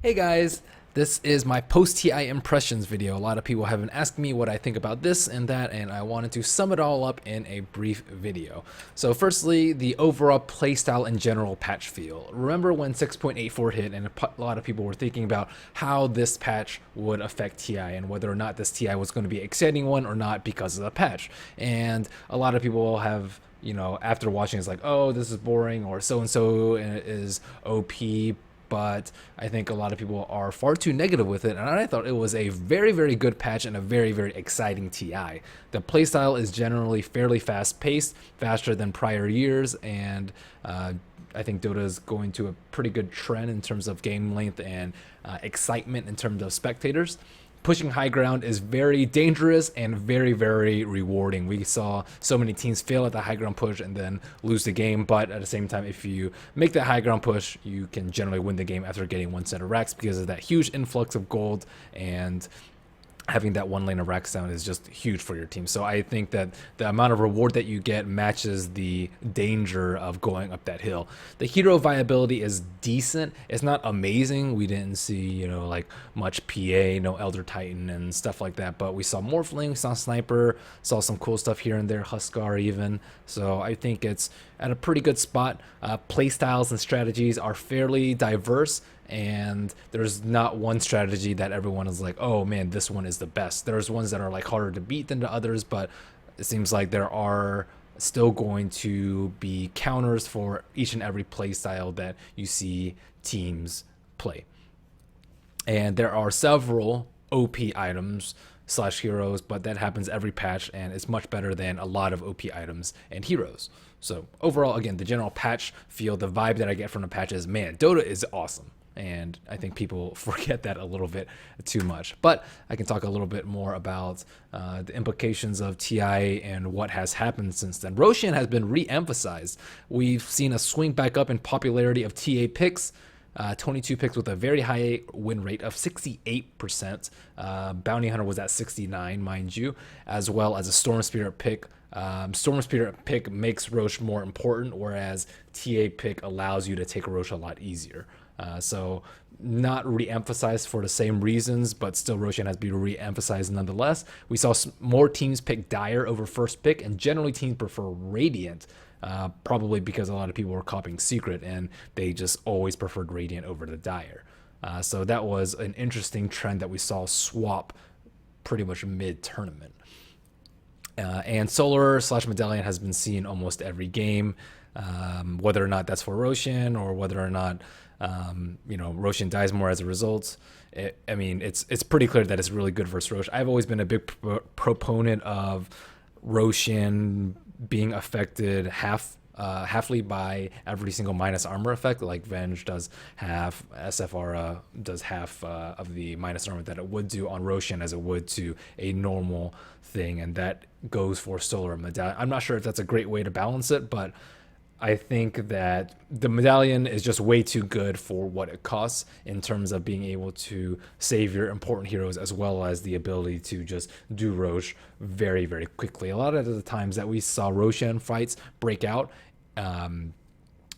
Hey guys, this is my post-TI impressions video. A lot of people have been asking me what I think about this and that, and I wanted to sum it all up in a brief video. So firstly, the overall playstyle and general patch feel. Remember when 6.84 hit and a lot of people were thinking about how this patch would affect TI and whether or not this TI was going to be an exciting one or not because of the patch. And a lot of people have after watching, it's like, oh, this is boring, or so-and-so is OP, but I think a lot of people are far too negative with it, and I thought it was a very, very good patch and a very, very exciting TI. The playstyle is generally fairly fast-paced, faster than prior years, and I think Dota is going to a pretty good trend in terms of game length and excitement in terms of spectators. Pushing high ground is very dangerous and very, very rewarding. We saw so many teams fail at the high ground push and then lose the game, but at the same time, if you make that high ground push, you can generally win the game after getting one set of racks because of that huge influx of gold, and having that one lane of racks down is just huge for your team. So I think that the amount of reward that you get matches the danger of going up that hill. The hero viability is decent. It's not amazing. We didn't see, like much PA, no Elder Titan and stuff like that, but we saw Morphling, saw Sniper, saw some cool stuff here and there, Huskar even. So I think it's at a pretty good spot. Playstyles and strategies are fairly diverse, and there's not one strategy that everyone is like, oh man, this one is the best. There's ones that are like harder to beat than the others, but it seems like there are still going to be counters for each and every play style that you see teams play. And there are several OP items slash heroes, but that happens every patch, and it's much better than a lot of OP items and heroes. So overall, again, the general patch feel, the vibe that I get from the patch is, man, Dota is awesome. And I think people forget that a little bit too much. But I can talk a little bit more about the implications of TI and what has happened since then. Roshan has been re-emphasized. We've seen a swing back up in popularity of TA picks. 22 picks with a very high win rate of 68%. Bounty Hunter was at 69, mind you, as well as a Storm Spirit pick. Storm Spirit pick makes Rosh more important, whereas TA pick allows you to take Rosh a lot easier. So not re-emphasized for the same reasons, but still Roshan has been re-emphasized nonetheless. We saw more teams pick Dire over first pick, and generally teams prefer Radiant, probably because a lot of people were copying Secret and they just always preferred Radiant over the Dire. So that was an interesting trend that we saw swap pretty much mid-tournament. And Solar slash Medallion has been seen almost every game, whether or not that's for Roshan or whether or not Roshan dies more as a result. It's pretty clear that it's really good versus Rosh. I've always been a big proponent of Roshan being affected halfly by every single minus armor effect. Like Venge does half, SFR does half of the minus armor that it would do on Roshan as it would to a normal thing, and that goes for Solar and Medallion. I'm not sure if that's a great way to balance it, but I think that the Medallion is just way too good for what it costs in terms of being able to save your important heroes, as well as the ability to just do Rosh very, very quickly. A lot of the times that we saw Roshan fights break out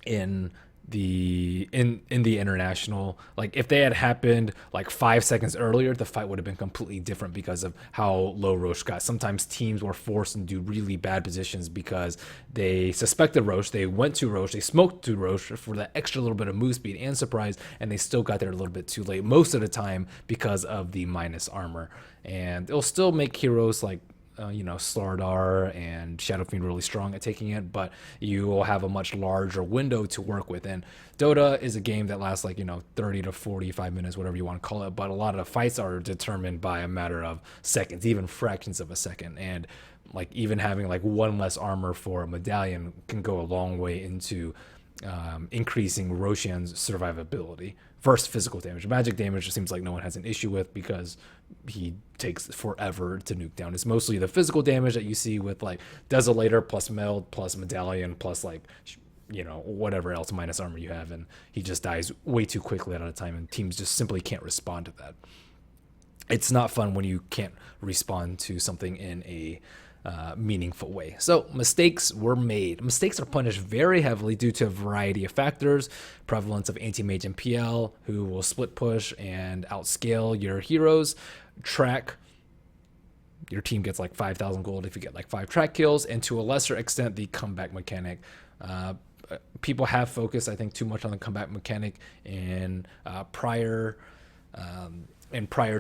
in the international, like if they had happened like 5 seconds earlier, the fight would have been completely different because of how low Rosh got. Sometimes teams were forced into really bad positions because they suspected Rosh, they went to Rosh, they smoked to Rosh for that extra little bit of move speed and surprise, and they still got there a little bit too late most of the time because of the minus armor. And it'll still make heroes like Slardar and Shadow Fiend really strong at taking it, but you will have a much larger window to work with. And Dota is a game that lasts 30 to 45 minutes, whatever you want to call it, but a lot of the fights are determined by a matter of seconds, even fractions of a second. And even having one less armor for a Medallion can go a long way into increasing Roshan's survivability. First, physical damage. Magic damage seems like no one has an issue with because he takes forever to nuke down. It's mostly the physical damage that you see with Desolator plus Meld plus Medallion plus whatever else minus armor you have, and he just dies way too quickly at a time, and teams just simply can't respond to that. It's not fun when you can't respond to something in a meaningful way. So mistakes were made. Mistakes are punished very heavily due to a variety of factors: prevalence of anti-mage and PL, who will split push and outscale your heroes; track, your team gets like 5,000 gold if you get like 5 track kills; and to a lesser extent, the comeback mechanic. People have focused, I think, too much on the comeback mechanic in prior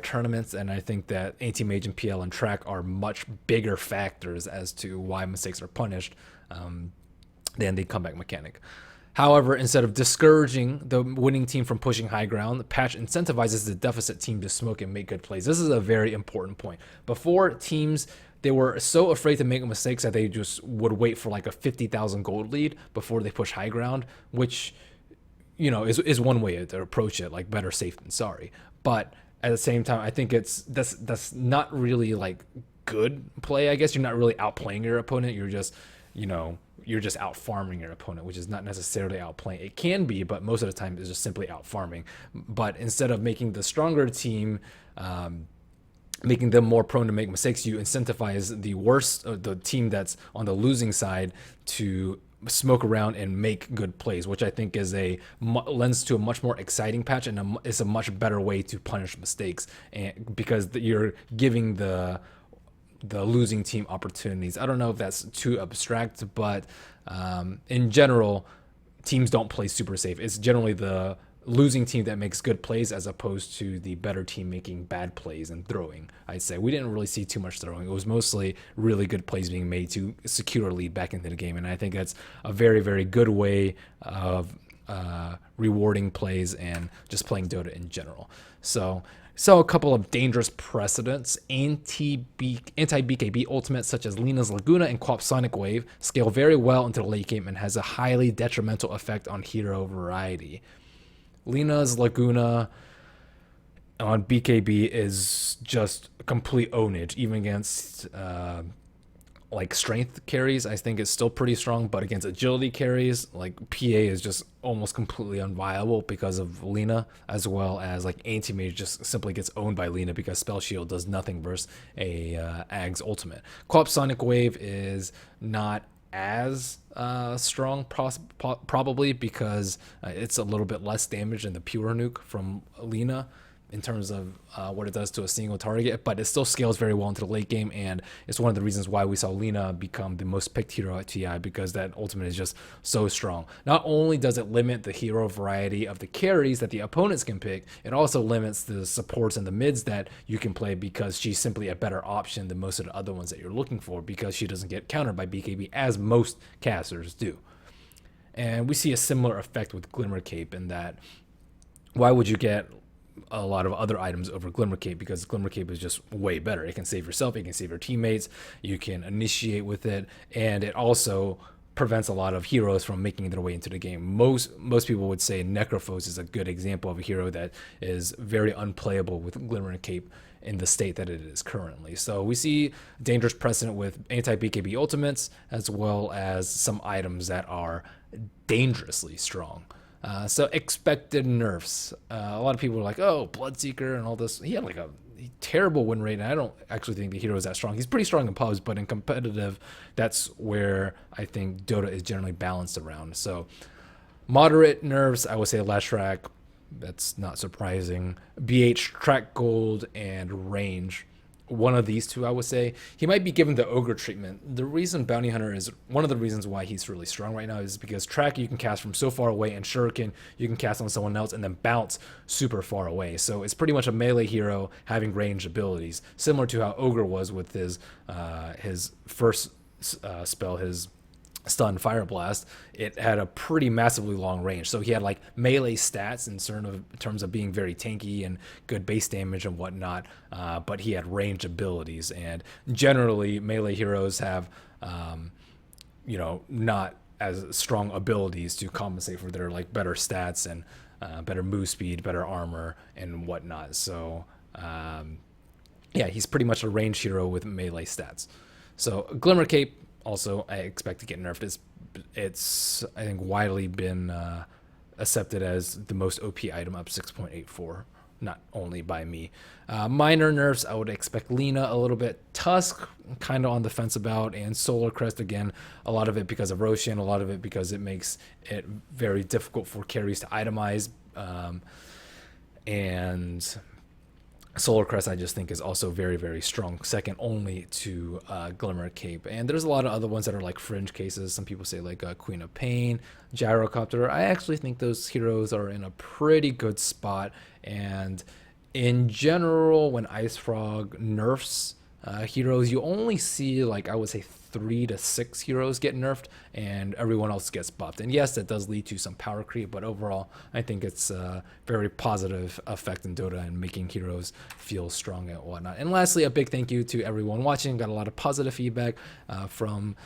tournaments, and I think that anti-mage and PL and track are much bigger factors as to why mistakes are punished than the comeback mechanic. However, instead of discouraging the winning team from pushing high ground, the patch incentivizes the deficit team to smoke and make good plays. This is a very important point. Before, teams, they were so afraid to make mistakes that they just would wait for like a 50,000 gold lead before they push high ground, which, you know, is one way to approach it, like better safe than sorry. But at the same time, I think that's not really like good play. I guess you're not really outplaying your opponent. You're just, you know, you're just out farming your opponent, which is not necessarily outplaying. It can be, but most of the time it's just simply out farming. But instead of making the stronger team, making them more prone to make mistakes, you incentivize the worst, the team that's on the losing side, to smoke around and make good plays, which I think is lends to a much more exciting patch, and is a much better way to punish mistakes, and because you're giving the losing team opportunities. I don't know if that's too abstract, but in general, teams don't play super safe. It's generally the losing team that makes good plays, as opposed to the better team making bad plays and throwing. I'd say we didn't really see too much throwing. It was mostly really good plays being made to secure a lead back into the game, and I think that's a very, very good way of rewarding plays and just playing Dota in general. So a couple of dangerous precedents. Anti-BKB ultimates such as Lina's Laguna and Quap's Sonic Wave scale very well into the late game and has a highly detrimental effect on hero variety. Lina's Laguna on BKB is just complete ownage, even against like strength carries. I think it's still pretty strong, but against agility carries, like PA is just almost completely unviable because of Lina, as well as like anti-mage just simply gets owned by Lina because spell shield does nothing versus a Ag's ultimate. Co-op Sonic Wave is not as strong, probably because it's a little bit less damage than the pure nuke from Lina in terms of what it does to a single target, but it still scales very well into the late game, and it's one of the reasons why we saw Lina become the most picked hero at TI, because that ultimate is just so strong. Not only does it limit the hero variety of the carries that the opponents can pick, it also limits the supports and the mids that you can play, because she's simply a better option than most of the other ones that you're looking for, because she doesn't get countered by BKB as most casters do. And we see a similar effect with Glimmer Cape, in that why would you get a lot of other items over Glimmer Cape? Because Glimmer Cape is just way better. It can save yourself, it can save your teammates, you can initiate with it, and it also prevents a lot of heroes from making their way into the game. Most people would say Necrophos is a good example of a hero that is very unplayable with Glimmer Cape in the state that it is currently. So we see dangerous precedent with anti-BKB ultimates, as well as some items that are dangerously strong. So expected nerfs. A lot of people are like, oh, Bloodseeker and all this. He had like a terrible win rate, and I don't actually think the hero is that strong. He's pretty strong in pubs, but in competitive, that's where I think Dota is generally balanced around. So moderate nerfs, I would say Lashrak. That's not surprising. BH, track gold, and range. One of these two, I would say. He might be given the ogre treatment. The reason Bounty Hunter is one of the reasons why he's really strong right now is because track you can cast from so far away, and shuriken you can cast on someone else and then bounce super far away. So it's pretty much a melee hero having ranged abilities, similar to how ogre was with his first spell, his stun fire blast. It had a pretty massively long range, so he had like melee stats in terms of being very tanky and good base damage and whatnot, but he had range abilities, and generally melee heroes have not as strong abilities to compensate for their like better stats and better move speed, better armor, and whatnot. So yeah, he's pretty much a range hero with melee stats. So Glimmer Cape, also, I expect to get nerfed. It's I think widely been accepted as the most OP item, up 6.84 not only by me. Minor nerfs, I would expect Lena a little bit. Tusk, kind of on the fence about, and Solar Crest, again, a lot of it because of Roshan, a lot of it because it makes it very difficult for carries to itemize. And Solar Crest, I just think, is also very, very strong, second only to Glimmer Cape. And there's a lot of other ones that are like fringe cases. Some people say like Queen of Pain, Gyrocopter. I actually think those heroes are in a pretty good spot. And in general, when Ice Frog nerfs heroes, you only see, like, I would say 3 to 6 heroes get nerfed and everyone else gets buffed. And yes, that does lead to some power creep, but overall I think it's a very positive effect in Dota and making heroes feel strong and whatnot. And lastly, a big thank you to everyone watching. Got a lot of positive feedback from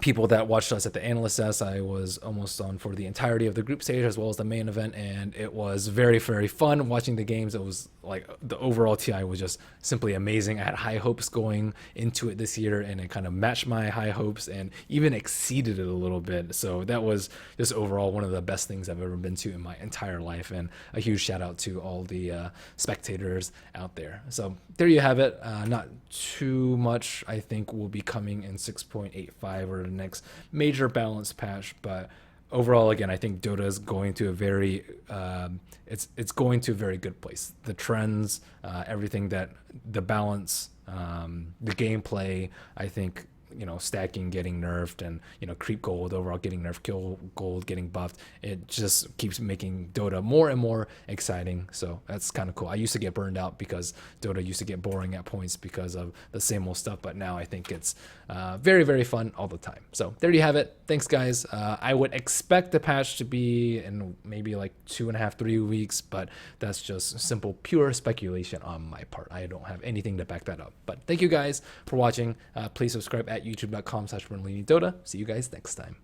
people that watched us at the Analyst S. I was almost on for the entirety of the group stage as well as the main event, and it was very, very fun watching the games. It was like the overall TI was just simply amazing. I had high hopes going into it this year, and it kind of matched my high hopes and even exceeded it a little bit. So that was just overall one of the best things I've ever been to in my entire life, and a huge shout out to all the spectators out there. So there you have it. Not too much, I think, will be coming in 6.85 or the next major balance patch, but overall, again, I think Dota is going to a very it's going to a very good place. The trends, everything, that the balance, the gameplay, I think, stacking getting nerfed, and creep gold overall getting nerfed, kill gold getting buffed. It just keeps making Dota more and more exciting. So that's kind of cool. I used to get burned out because Dota used to get boring at points because of the same old stuff, but now I think it's very, very fun all the time. So there you have it. Thanks, guys. I would expect the patch to be in maybe like 2.5, 3 weeks, but that's just simple, pure speculation on my part. I don't have anything to back that up. But thank you guys for watching. Please subscribe at youtube.com/Merlini Dota. See you guys next time.